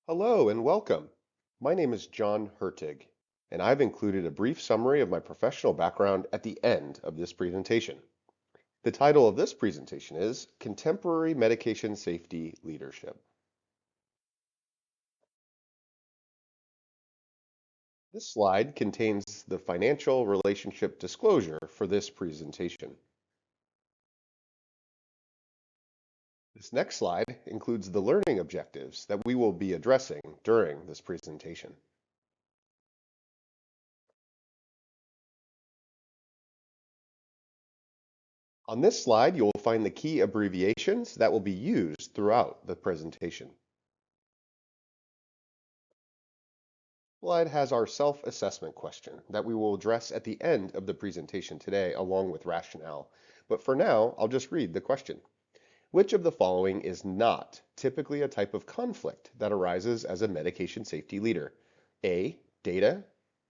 Hello and welcome. My name is John Hertig, and I've included a brief summary of my professional background at the end of this presentation. The title of this presentation is Contemporary Medication Safety Leadership. This slide contains the financial relationship disclosure for this presentation. This next slide includes the learning objectives that we will be addressing during this presentation. On this slide, you will find the key abbreviations that will be used throughout the presentation. Slide has our self-assessment question that we will address at the end of the presentation today along with rationale. But for now, I'll just read the question. Which of the following is not typically a type of conflict that arises as a medication safety leader? A, data,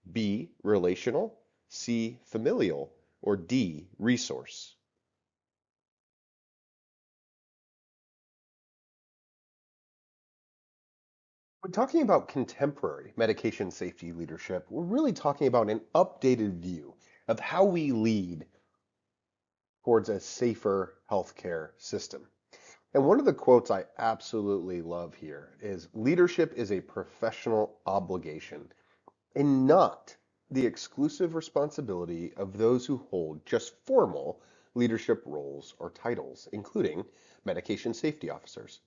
B, relational, C, familial, or D, resource? When talking about contemporary medication safety leadership, we're really talking about an updated view of how we lead towards a safer healthcare system. And one of the quotes I absolutely love here is leadership is a professional obligation and not the exclusive responsibility of those who hold just formal leadership roles or titles, including medication safety officers.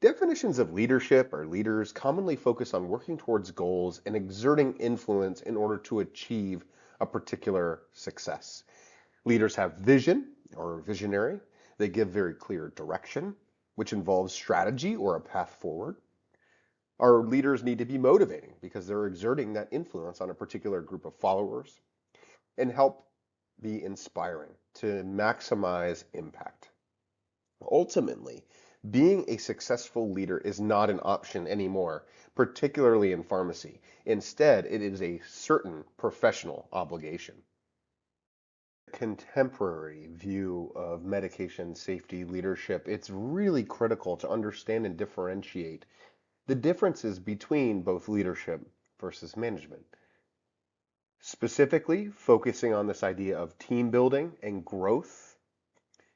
Definitions of leadership or leaders commonly focus on working towards goals and exerting influence in order to achieve a particular success. Leaders have vision or visionary. They give very clear direction, which involves strategy or a path forward. Our leaders need to be motivating because they're exerting that influence on a particular group of followers and help be inspiring to maximize impact. Ultimately, being a successful leader is not an option anymore, particularly in pharmacy. Instead, it is a certain professional obligation. Contemporary view of medication safety leadership, it's really critical to understand and differentiate the differences between both leadership versus management. Specifically, focusing on this idea of team building and growth,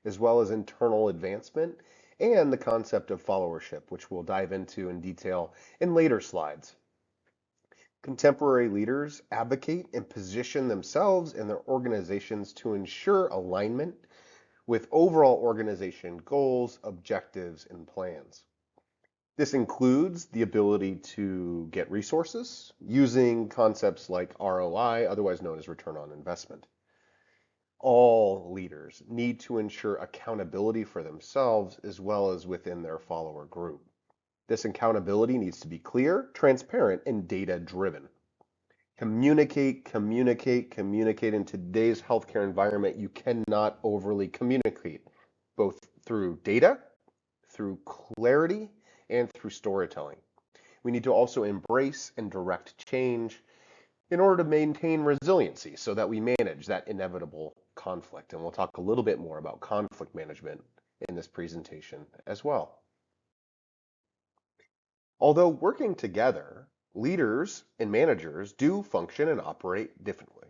as well as internal advancement, and the concept of followership, which we'll dive into in detail in later slides. Contemporary leaders advocate and position themselves and their organizations to ensure alignment with overall organization goals, objectives, and plans. This includes the ability to get resources using concepts like ROI, otherwise known as return on investment. All leaders need to ensure accountability for themselves as well as within their follower group. This accountability needs to be clear, transparent, and data-driven. Communicate, communicate, communicate. In today's healthcare environment, you cannot overly communicate, both through data, through clarity, and through storytelling. We need to also embrace and direct change in order to maintain resiliency so that we manage that inevitable conflict. And we'll talk a little bit more about conflict management in this presentation as well. Although working together, leaders and managers do function and operate differently.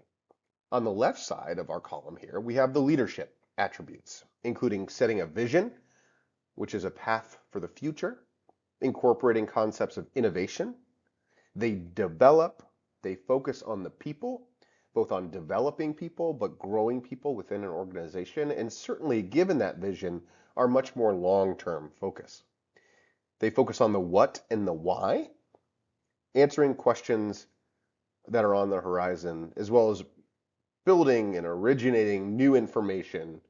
On the left side of our column here, we have the leadership attributes, including setting a vision, which is a path for the future, incorporating concepts of innovation. They develop, they focus on the people, both on developing people, but growing people within an organization, and certainly given that vision, are much more long-term focus. They focus on the what and the why, answering questions that are on the horizon, as well as building and originating new information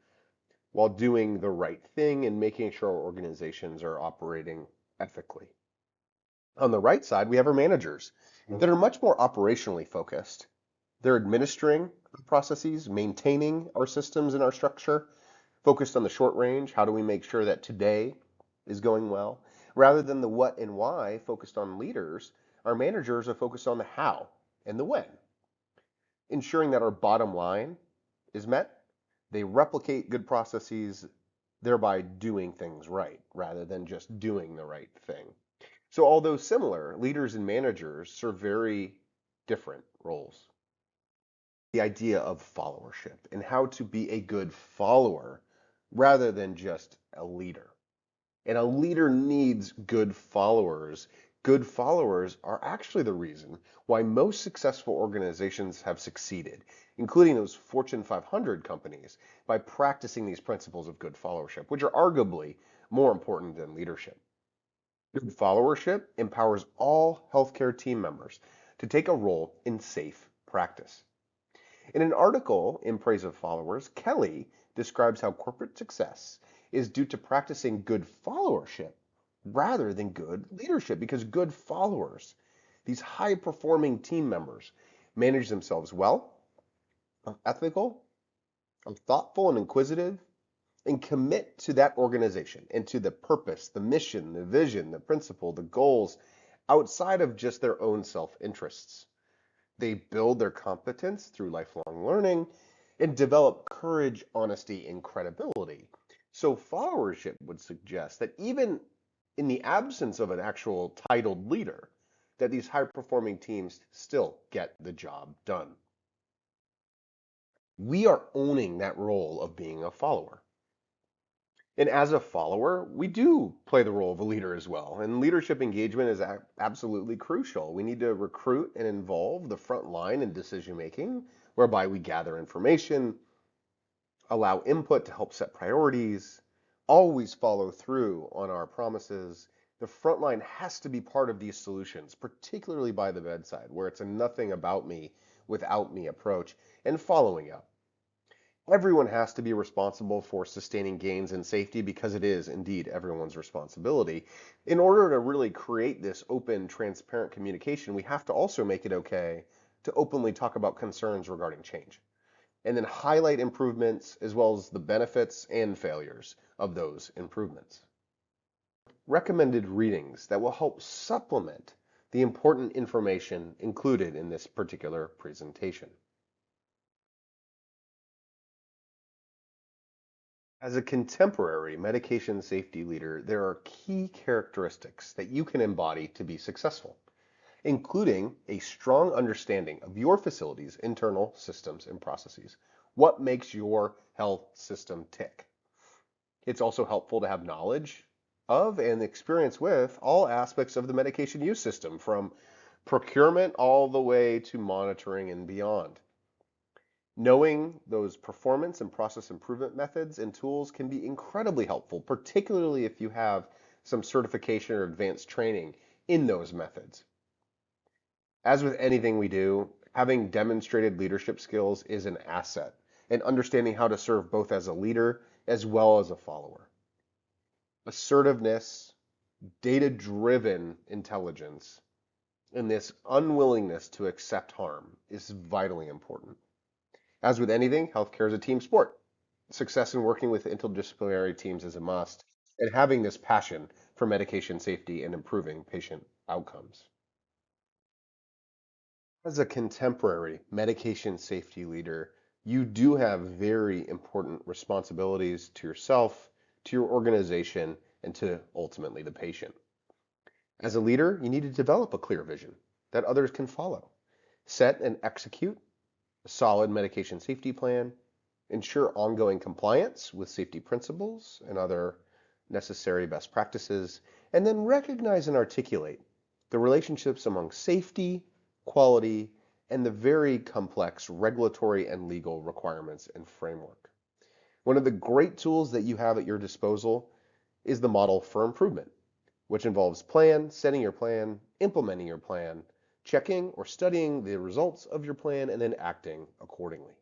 while doing the right thing and making sure our organizations are operating ethically. On the right side, we have our managers that are much more operationally focused. They're administering processes, maintaining our systems and our structure, focused on the short range. How do we make sure that today is going well? Rather than the what and why focused on leaders, our managers are focused on the how and the when, ensuring that our bottom line is met. They replicate good processes, thereby doing things right rather than just doing the right thing. So although similar, leaders and managers serve very different roles. The idea of followership and how to be a good follower rather than just a leader. And a leader needs good followers. Good followers are actually the reason why most successful organizations have succeeded, including those Fortune 500 companies, by practicing these principles of good followership, which are arguably more important than leadership. Good followership empowers all healthcare team members to take a role in safe practice. In an article in praise of followers, Kelly describes how corporate success is due to practicing good followership rather than good leadership, because good followers, these high performing team members, manage themselves well, are ethical, are thoughtful and inquisitive, and commit to that organization and to the purpose, the mission, the vision, the principle, the goals outside of just their own self interests. They build their competence through lifelong learning and develop courage, honesty, and credibility. So followership would suggest that even in the absence of an actual titled leader, that these high-performing teams still get the job done. We are owning that role of being a follower. And as a follower, we do play the role of a leader as well. And leadership engagement is absolutely crucial. We need to recruit and involve the front line in decision making, whereby we gather information, allow input to help set priorities, always follow through on our promises. The front line has to be part of these solutions, particularly by the bedside, where it's a nothing about me, without me approach, and following up. Everyone has to be responsible for sustaining gains in safety because it is indeed everyone's responsibility. In order to really create this open, transparent communication, we have to also make it okay to openly talk about concerns regarding change, and then highlight improvements as well as the benefits and failures of those improvements. Recommended readings that will help supplement the important information included in this particular presentation. As a contemporary medication safety leader, there are key characteristics that you can embody to be successful, including a strong understanding of your facility's internal systems and processes. What makes your health system tick? It's also helpful to have knowledge of and experience with all aspects of the medication use system, from procurement all the way to monitoring and beyond. Knowing those performance and process improvement methods and tools can be incredibly helpful, particularly if you have some certification or advanced training in those methods. As with anything we do, having demonstrated leadership skills is an asset, and understanding how to serve both as a leader as well as a follower. Assertiveness, data-driven intelligence, and this unwillingness to accept harm is vitally important. As with anything, healthcare is a team sport. Success in working with interdisciplinary teams is a must, and having this passion for medication safety and improving patient outcomes. As a contemporary medication safety leader, you do have very important responsibilities to yourself, to your organization, and to ultimately the patient. As a leader, you need to develop a clear vision that others can follow. Set and execute a solid medication safety plan, ensure ongoing compliance with safety principles and other necessary best practices, and then recognize and articulate the relationships among safety, quality, and the very complex regulatory and legal requirements and framework. One of the great tools that you have at your disposal is the model for improvement, which involves setting your plan, implementing your plan, checking or studying the results of your plan, and then acting accordingly.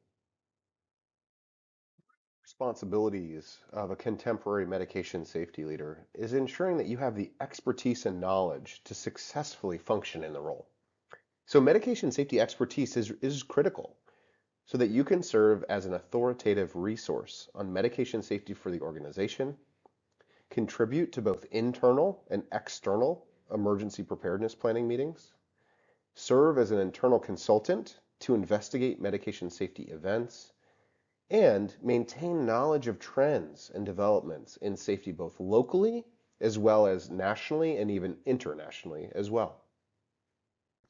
Responsibilities of a contemporary medication safety leader is ensuring that you have the expertise and knowledge to successfully function in the role. So medication safety expertise is critical so that you can serve as an authoritative resource on medication safety for the organization, contribute to both internal and external emergency preparedness planning meetings, serve as an internal consultant to investigate medication safety events, and maintain knowledge of trends and developments in safety both locally as well as nationally and even internationally as well.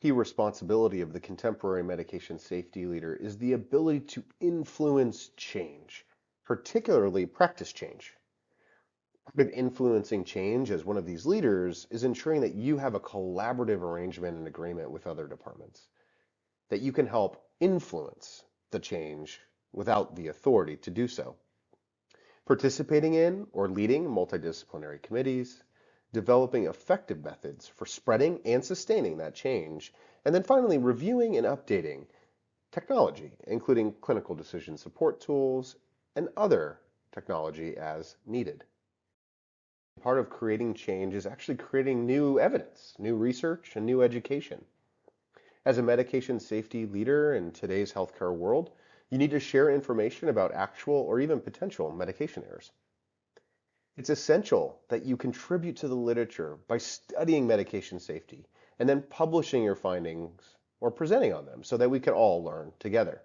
Key responsibility of the contemporary medication safety leader is the ability to influence change, particularly practice change. But influencing change as one of these leaders is ensuring that you have a collaborative arrangement and agreement with other departments, that you can help influence the change without the authority to do so. Participating in or leading multidisciplinary committees, developing effective methods for spreading and sustaining that change, and then finally reviewing and updating technology, including clinical decision support tools and other technology as needed. Part of creating change is actually creating new evidence, new research, and new education. As a medication safety leader in today's healthcare world, you need to share information about actual or even potential medication errors. It's essential that you contribute to the literature by studying medication safety and then publishing your findings or presenting on them so that we can all learn together.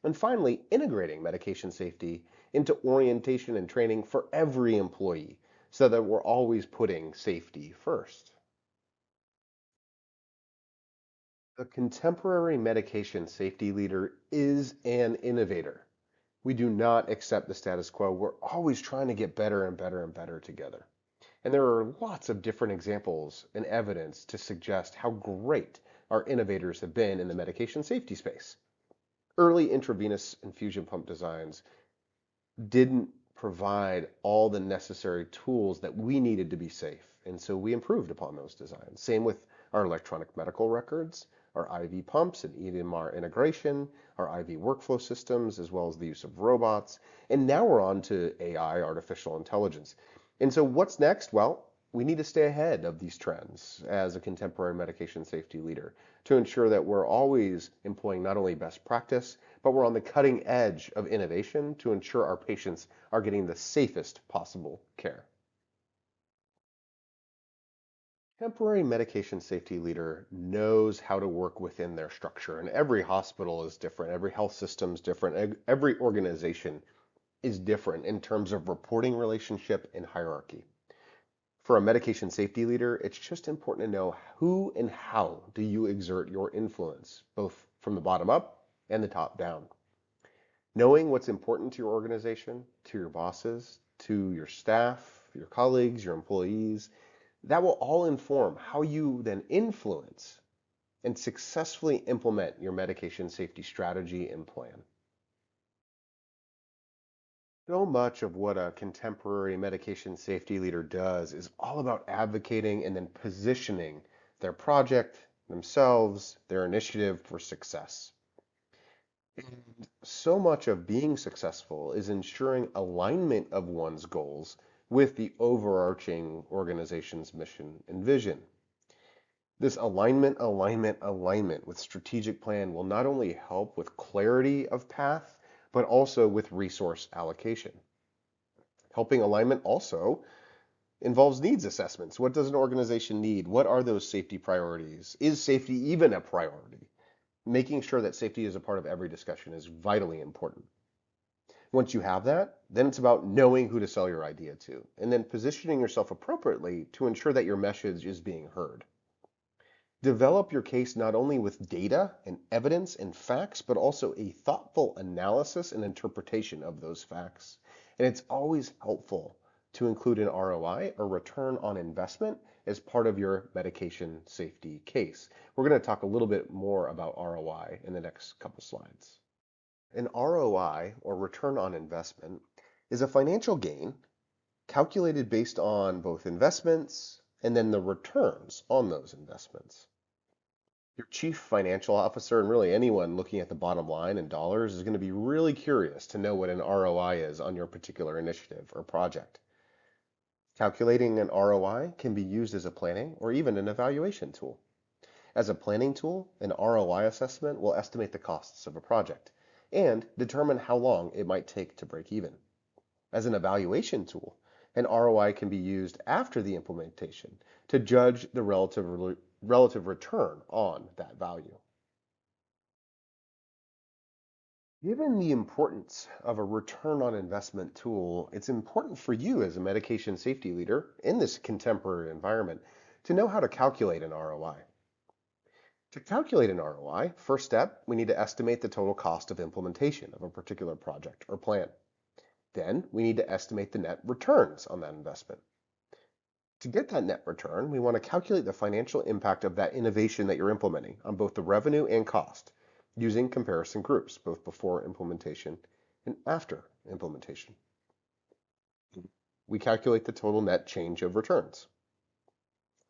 And finally, integrating medication safety into orientation and training for every employee so that we're always putting safety first. The contemporary medication safety leader is an innovator. We do not accept the status quo. We're always trying to get better and better and better together. And there are lots of different examples and evidence to suggest how great our innovators have been in the medication safety space. Early intravenous infusion pump designs didn't provide all the necessary tools that we needed to be safe, and so we improved upon those designs. Same with our electronic medical records, our IV pumps and EMR integration, our IV workflow systems, as well as the use of robots. And now we're on to AI, artificial intelligence. And so what's next? Well, we need to stay ahead of these trends as a contemporary medication safety leader to ensure that we're always employing not only best practice, but we're on the cutting edge of innovation to ensure our patients are getting the safest possible care. Temporary medication safety leader knows how to work within their structure, and every hospital is different, every health system is different, every organization is different in terms of reporting relationship and hierarchy. For a medication safety leader, it's just important to know who and how do you exert your influence, both from the bottom up and the top down. Knowing what's important to your organization, to your bosses, to your staff, your colleagues, your employees, that will all inform how you then influence and successfully implement your medication safety strategy and plan. So much of what a contemporary medication safety leader does is all about advocating and then positioning their project, themselves, their initiative for success. And so much of being successful is ensuring alignment of one's goals with the overarching organization's mission and vision. This alignment with strategic plan will not only help with clarity of path, but also with resource allocation. Helping alignment also involves needs assessments. What does an organization need? What are those safety priorities? Is safety even a priority? Making sure that safety is a part of every discussion is vitally important. Once you have that, then it's about knowing who to sell your idea to, and then positioning yourself appropriately to ensure that your message is being heard. Develop your case not only with data and evidence and facts, but also a thoughtful analysis and interpretation of those facts. And it's always helpful to include an ROI or return on investment as part of your medication safety case. We're going to talk a little bit more about ROI in the next couple slides. An ROI, or return on investment, is a financial gain calculated based on both investments and then the returns on those investments. Your chief financial officer and really anyone looking at the bottom line in dollars is going to be really curious to know what an ROI is on your particular initiative or project. Calculating an ROI can be used as a planning or even an evaluation tool. As a planning tool, an ROI assessment will estimate the costs of a project and determine how long it might take to break even. As an evaluation tool, an ROI can be used after the implementation to judge the relative return on that value. Given the importance of a return on investment tool, it's important for you as a medication safety leader in this contemporary environment to know how to calculate an ROI. To calculate an ROI, first step, we need to estimate the total cost of implementation of a particular project or plan. Then we need to estimate the net returns on that investment. To get that net return, we want to calculate the financial impact of that innovation that you're implementing on both the revenue and cost using comparison groups, both before implementation and after implementation. We calculate the total net change of returns.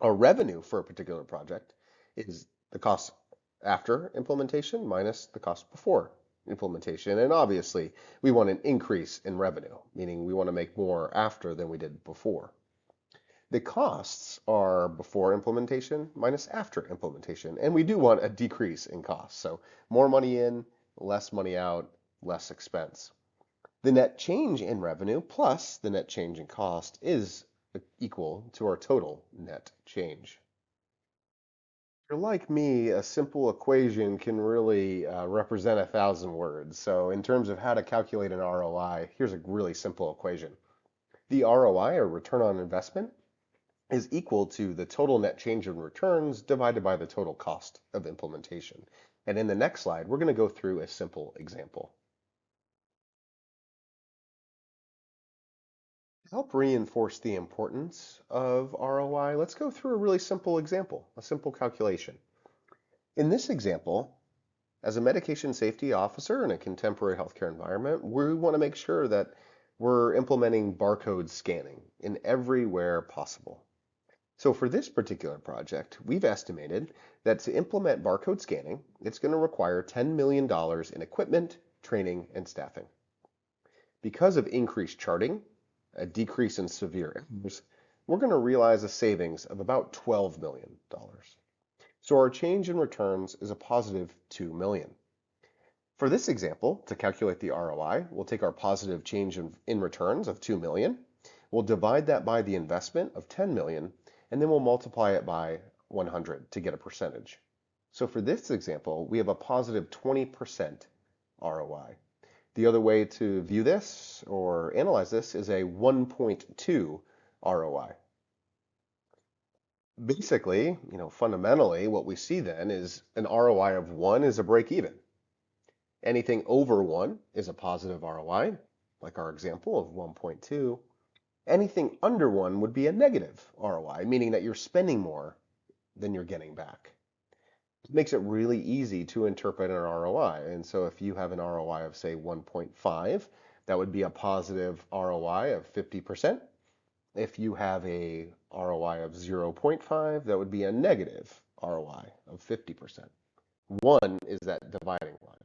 Our revenue for a particular project is the cost after implementation minus the cost before implementation. And obviously, we want an increase in revenue, meaning we want to make more after than we did before. The costs are before implementation minus after implementation, and we do want a decrease in costs. So more money in, less money out, less expense. The net change in revenue plus the net change in cost is equal to our total net change. If you're like me, a simple equation can really represent 1,000 words. So in terms of how to calculate an ROI, here's a really simple equation. The ROI, or return on investment, is equal to the total net change in returns divided by the total cost of implementation. And in the next slide, we're going to go through a simple example. To help reinforce the importance of ROI, let's go through a really simple example, a simple calculation. In this example, as a medication safety officer in a contemporary healthcare environment, we want to make sure that we're implementing barcode scanning in everywhere possible. So for this particular project, we've estimated that to implement barcode scanning, it's going to require $10 million in equipment, training, and staffing. Because of increased charting, a decrease in severe errors, we're going to realize a savings of about $12 million. So our change in returns is a positive $2 million. For this example, to calculate the ROI, we'll take our positive change in returns of $2 million. We'll divide that by the investment of $10 million, and then we'll multiply it by 100 to get a percentage. So for this example, we have a positive 20% ROI. The other way to view this or analyze this is a 1.2 ROI. Basically, fundamentally, what we see then is an ROI of 1 is a break even. Anything over 1 is a positive ROI, like our example of 1.2. Anything under 1 would be a negative ROI, meaning that you're spending more than you're getting back. It makes it really easy to interpret an ROI. And so if you have an ROI of, say, 1.5, that would be a positive ROI of 50%. If you have a ROI of 0.5, that would be a negative ROI of 50%. 1 is that dividing line.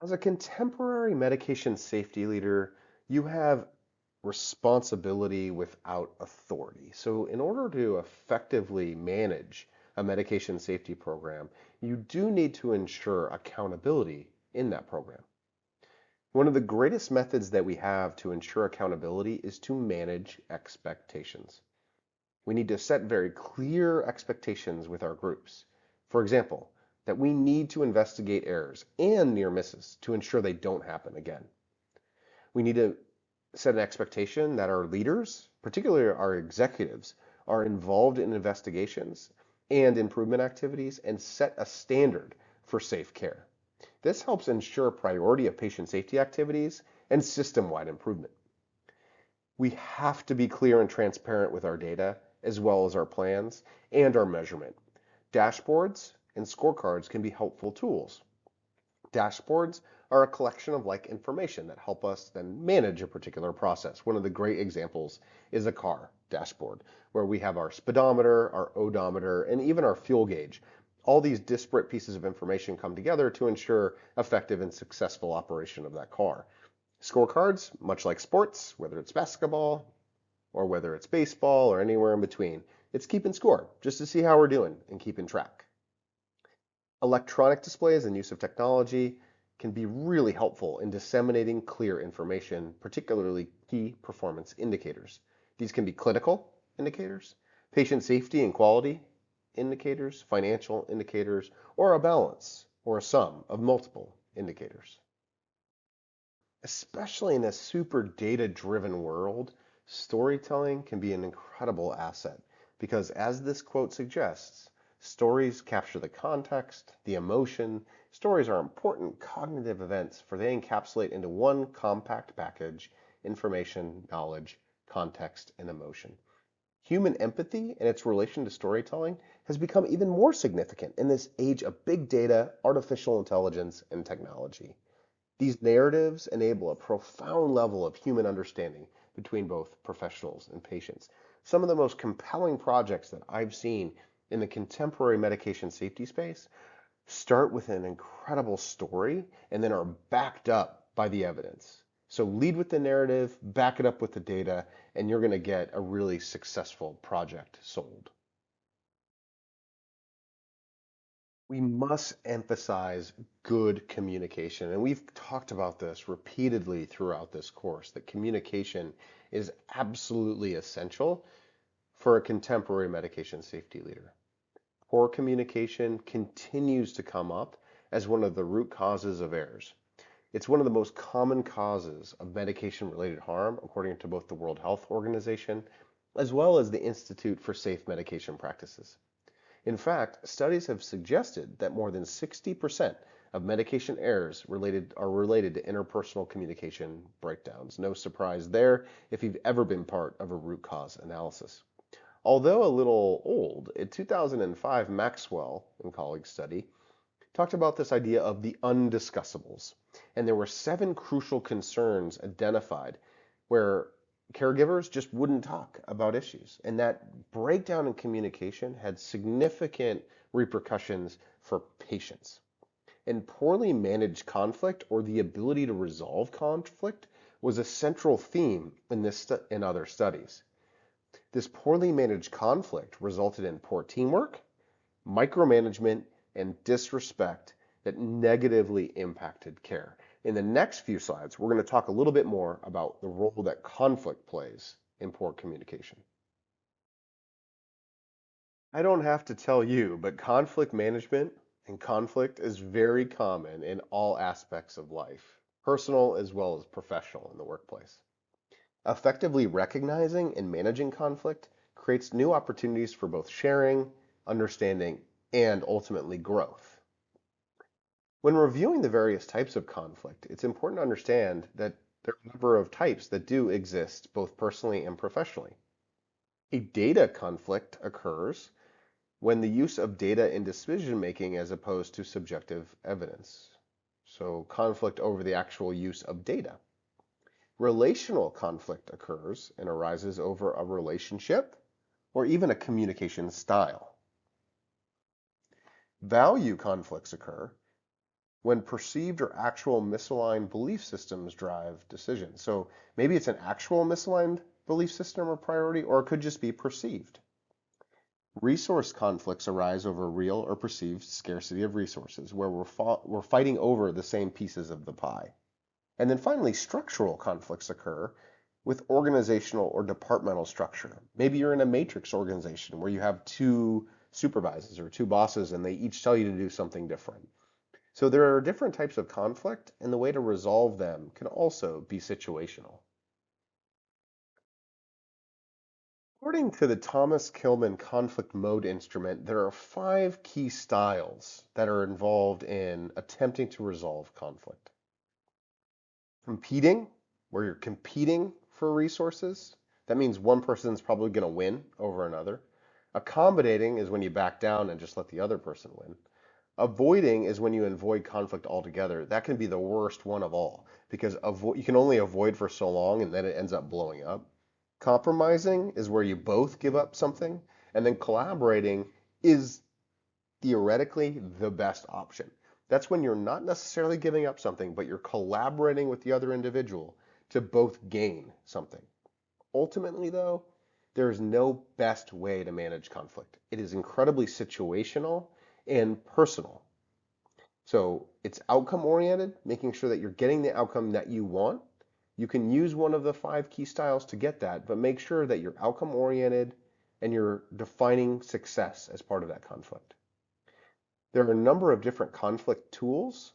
As a contemporary medication safety leader, you have responsibility without authority. So in order to effectively manage a medication safety program, you do need to ensure accountability in that program. One of the greatest methods that we have to ensure accountability is to manage expectations. We need to set very clear expectations with our groups. For example, that we need to investigate errors and near misses to ensure they don't happen again. We need to set an expectation that our leaders, particularly our executives, are involved in investigations and improvement activities and set a standard for safe care. This helps ensure priority of patient safety activities and system-wide improvement. We have to be clear and transparent with our data, as well as our plans and our measurement. Dashboards and scorecards can be helpful tools. Dashboards are a collection of information that help us then manage a particular process. One of the great examples is a car dashboard, where we have our speedometer, our odometer, and even our fuel gauge. All these disparate pieces of information come together to ensure effective and successful operation of that car. Scorecards, much like sports, whether it's basketball or whether it's baseball or anywhere in between, it's keeping score just to see how we're doing and keeping track. Electronic displays and use of technology can be really helpful in disseminating clear information, particularly key performance indicators. These can be clinical indicators, patient safety and quality, indicators, financial indicators, or a balance or a sum of multiple indicators. Especially in a super data-driven world, storytelling can be an incredible asset because, as this quote suggests, stories capture the context, the emotion. Stories are important cognitive events for they encapsulate into one compact package information, knowledge, context, and emotion. Human empathy and its relation to storytelling has become even more significant in this age of big data, artificial intelligence, and technology. These narratives enable a profound level of human understanding between both professionals and patients. Some of the most compelling projects that I've seen in the contemporary medication safety space start with an incredible story and then are backed up by the evidence. So lead with the narrative, back it up with the data, and you're going to get a really successful project sold. We must emphasize good communication. And we've talked about this repeatedly throughout this course, that communication is absolutely essential for a contemporary medication safety leader. Poor communication continues to come up as one of the root causes of errors. It's one of the most common causes of medication-related harm, according to both the World Health Organization as well as the Institute for Safe Medication Practices. In fact, studies have suggested that more than 60% of medication errors are related to interpersonal communication breakdowns. No surprise there if you've ever been part of a root cause analysis. Although a little old, in 2005, Maxwell and colleagues study talked about this idea of the undiscussables. And there were 7 crucial concerns identified where caregivers just wouldn't talk about issues. And that breakdown in communication had significant repercussions for patients. And poorly managed conflict, or the ability to resolve conflict, was a central theme in in other studies. This poorly managed conflict resulted in poor teamwork, micromanagement, and disrespect that negatively impacted care. In the next few slides, we're going to talk a little bit more about the role that conflict plays in poor communication. I don't have to tell you, but conflict management and conflict is very common in all aspects of life, personal as well as professional in the workplace. Effectively recognizing and managing conflict creates new opportunities for both sharing, understanding, and ultimately growth. When reviewing the various types of conflict, it's important to understand that there are a number of types that do exist both personally and professionally. A data conflict occurs when the use of data in decision making as opposed to subjective evidence. So conflict over the actual use of data. Relational conflict occurs and arises over a relationship or even a communication style. Value conflicts occur when perceived or actual misaligned belief systems drive decisions. So maybe it's an actual misaligned belief system or priority, or it could just be perceived. Resource conflicts arise over real or perceived scarcity of resources, where we're fighting over the same pieces of the pie. And then finally, structural conflicts occur with organizational or departmental structure. Maybe you're in a matrix organization where you have 2 supervisors or 2 bosses and they each tell you to do something different. So there are different types of conflict, and the way to resolve them can also be situational. According to the Thomas Kilmann conflict mode instrument, there are 5 key styles that are involved in attempting to resolve conflict. Competing, where you're competing for resources. That means one person's probably going to win over another. Accommodating is when you back down and just let the other person win. Avoiding is when you avoid conflict altogether. That can be the worst one of all because you can only avoid for so long and then it ends up blowing up. Compromising is where you both give up something, and then collaborating is theoretically the best option. That's when you're not necessarily giving up something, but you're collaborating with the other individual to both gain something. Ultimately, though, there is no best way to manage conflict. It is incredibly situational and personal. So it's outcome oriented, making sure that you're getting the outcome that you want. You can use one of the 5 key styles to get that, but make sure that you're outcome oriented, and you're defining success as part of that conflict. There are a number of different conflict tools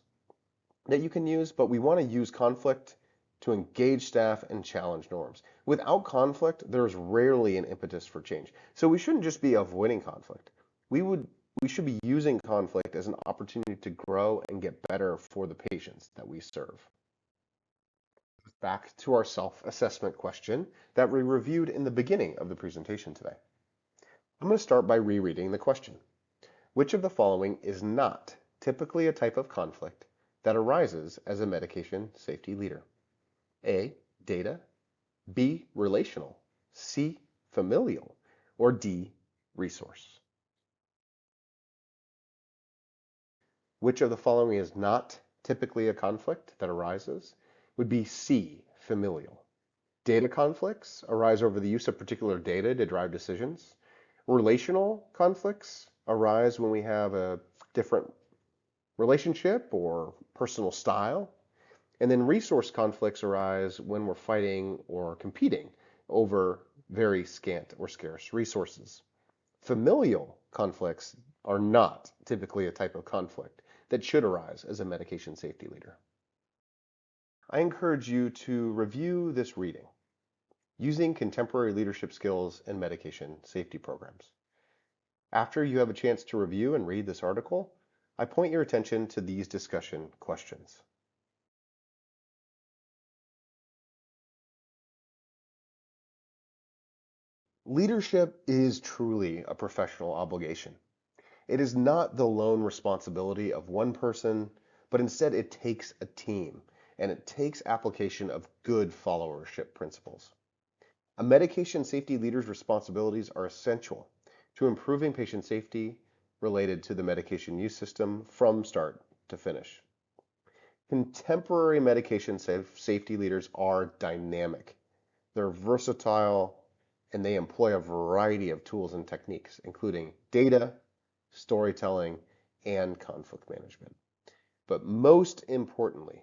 that you can use, but we want to use conflict to engage staff and challenge norms. Without conflict, there's rarely an impetus for change. So we shouldn't just be avoiding conflict. We should be using conflict as an opportunity to grow and get better for the patients that we serve. Back to our self-assessment question that we reviewed in the beginning of the presentation today. I'm going to start by rereading the question. Which of the following is not typically a type of conflict that arises as a medication safety leader? A, data, B, relational, C, familial, or D, resource? Which of the following is not typically a conflict that arises? Would be C, familial. Data conflicts arise over the use of particular data to drive decisions. Relational conflicts arise when we have a different relationship or personal style. And then resource conflicts arise when we're fighting or competing over very scant or scarce resources. Familial conflicts are not typically a type of conflict that should arise as a medication safety leader. I encourage you to review this reading using contemporary leadership skills and medication safety programs. After you have a chance to review and read this article, I point your attention to these discussion questions. Leadership is truly a professional obligation. It is not the lone responsibility of one person, but instead it takes a team, and it takes application of good followership principles. A medication safety leader's responsibilities are essential to improving patient safety related to the medication use system from start to finish. Contemporary medication safety leaders are dynamic. They're versatile, and they employ a variety of tools and techniques, including data, storytelling, and conflict management. But most importantly,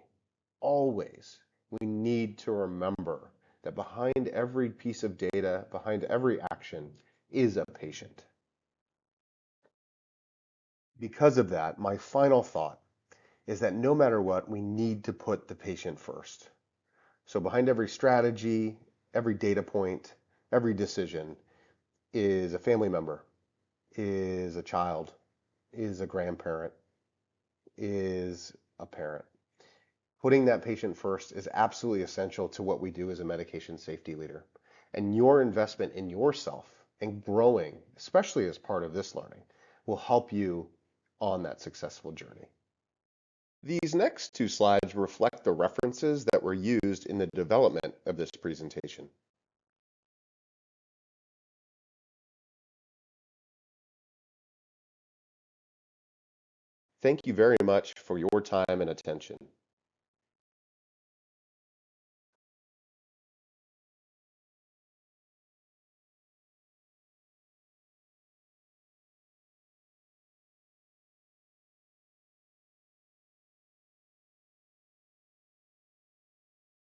always, we need to remember that behind every piece of data, behind every action, is a patient. Because of that, my final thought is that no matter what, we need to put the patient first. So behind every strategy, every data point, every decision is a family member, is a child, is a grandparent, is a parent. Putting that patient first is absolutely essential to what we do as a medication safety leader. And your investment in yourself and growing, especially as part of this learning, will help you on that successful journey. These next two slides reflect the references that were used in the development of this presentation. Thank you very much for your time and attention.